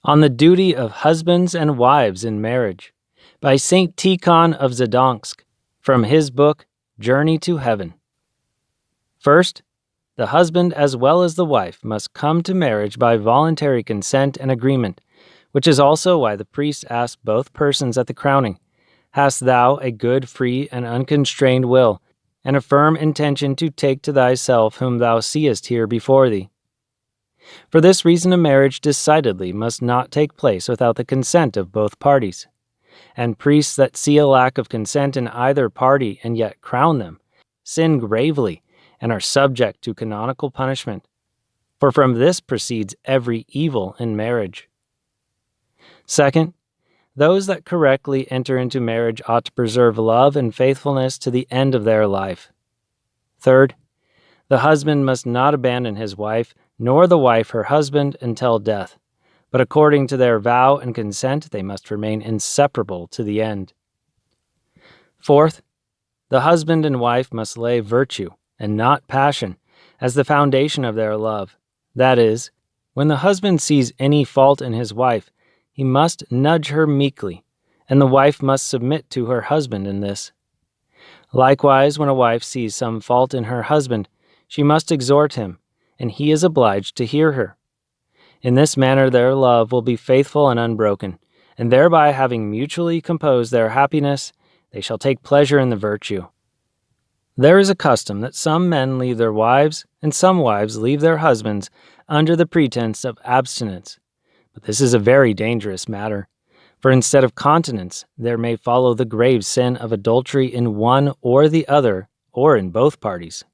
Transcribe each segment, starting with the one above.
On the Duty of Husbands and Wives in Marriage by St. Tikhon of Zadonsk, from his book, Journey to Heaven. First, the husband as well as the wife must come to marriage by voluntary consent and agreement, which is also why the priest asked both persons at the crowning, "Hast thou a good, free, and unconstrained will, and a firm intention to take to thyself whom thou seest here before thee?" For this reason a marriage decidedly must not take place without the consent of both parties. And priests that see a lack of consent in either party and yet crown them, sin gravely and are subject to canonical punishment. For from this proceeds every evil in marriage. Second, those that correctly enter into marriage ought to preserve love and faithfulness to the end of their life. Third, the husband must not abandon his wife, nor the wife her husband until death, but according to their vow and consent they must remain inseparable to the end. Fourth, the husband and wife must lay virtue, and not passion, as the foundation of their love. That is, when the husband sees any fault in his wife, he must nudge her meekly, and the wife must submit to her husband in this. Likewise, when a wife sees some fault in her husband, she must exhort him, and he is obliged to hear her. In this manner their love will be faithful and unbroken, and thereby having mutually composed their happiness, they shall take pleasure in the virtue. There is a custom that some men leave their wives, and some wives leave their husbands, under the pretense of abstinence. But this is a very dangerous matter, for instead of continence, there may follow the grave sin of adultery in one or the other, or in both parties.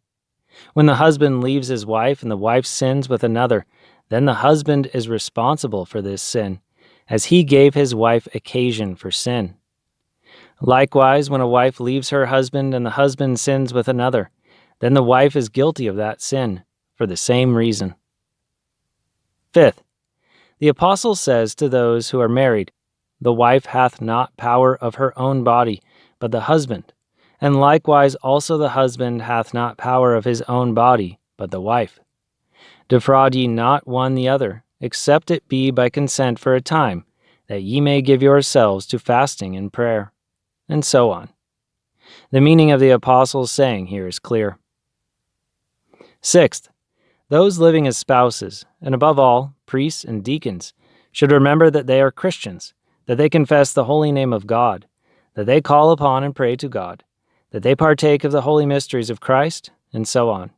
When the husband leaves his wife and the wife sins with another, then the husband is responsible for this sin, as he gave his wife occasion for sin. Likewise, when a wife leaves her husband and the husband sins with another, then the wife is guilty of that sin, for the same reason. Fifth, the apostle says to those who are married, "The wife hath not power of her own body, but the husband. And likewise also the husband hath not power of his own body, but the wife. Defraud ye not one the other, except it be by consent for a time, that ye may give yourselves to fasting and prayer." And so on. The meaning of the apostle's saying here is clear. Sixth, those living as spouses, and above all, priests and deacons, should remember that they are Christians, that they confess the holy name of God, that they call upon and pray to God, that they partake of the holy mysteries of Christ, and so on.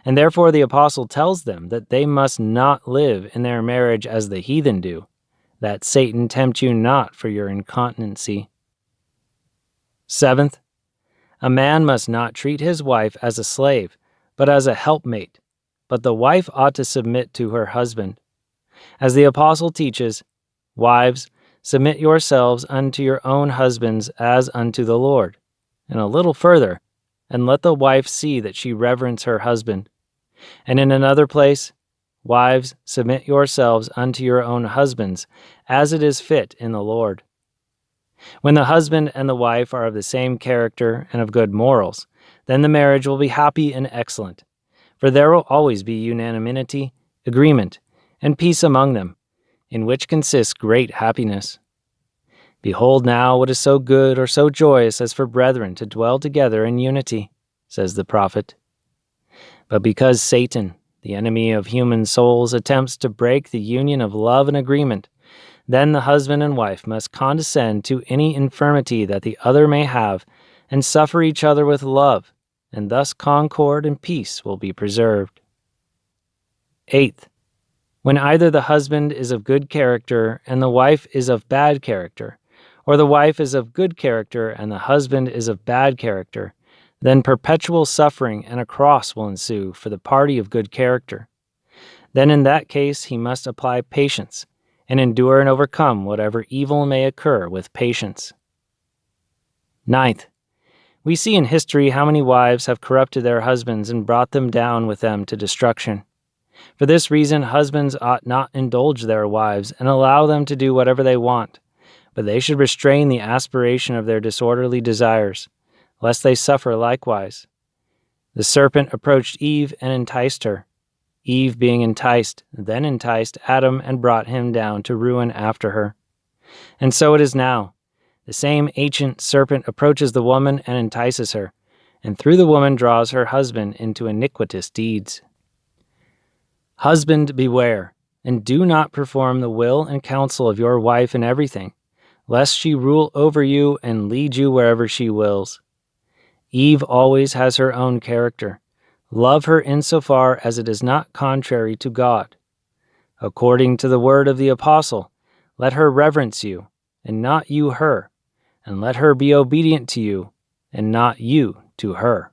And therefore the apostle tells them that they must not live in their marriage as the heathen do, that Satan tempt you not for your incontinency. Seventh, a man must not treat his wife as a slave, but as a helpmate, but the wife ought to submit to her husband. As the apostle teaches, "Wives, submit yourselves unto your own husbands as unto the Lord." And a little further, "And let the wife see that she reverence her husband." And in another place, "Wives, submit yourselves unto your own husbands, as it is fit in the Lord." When the husband and the wife are of the same character and of good morals, then the marriage will be happy and excellent, for there will always be unanimity, agreement, and peace among them, in which consists great happiness. "Behold now what is so good or so joyous as for brethren to dwell together in unity," says the prophet. But because Satan, the enemy of human souls, attempts to break the union of love and agreement, then the husband and wife must condescend to any infirmity that the other may have, and suffer each other with love, and thus concord and peace will be preserved. Eighth, when either the husband is of good character and the wife is of bad character, or the wife is of good character and the husband is of bad character, then perpetual suffering and a cross will ensue for the party of good character. Then in that case he must apply patience, and endure and overcome whatever evil may occur with patience. Ninth, we see in history how many wives have corrupted their husbands and brought them down with them to destruction. For this reason, husbands ought not indulge their wives and allow them to do whatever they want, but they should restrain the aspiration of their disorderly desires, lest they suffer likewise. The serpent approached Eve and enticed her. Eve being enticed, then enticed Adam and brought him down to ruin after her. And so it is now. The same ancient serpent approaches the woman and entices her, and through the woman draws her husband into iniquitous deeds. Husband, beware, and do not perform the will and counsel of your wife in everything, lest she rule over you and lead you wherever she wills. Eve always has her own character. Love her insofar as it is not contrary to God. According to the word of the apostle, let her reverence you, and not you her, and let her be obedient to you, and not you to her.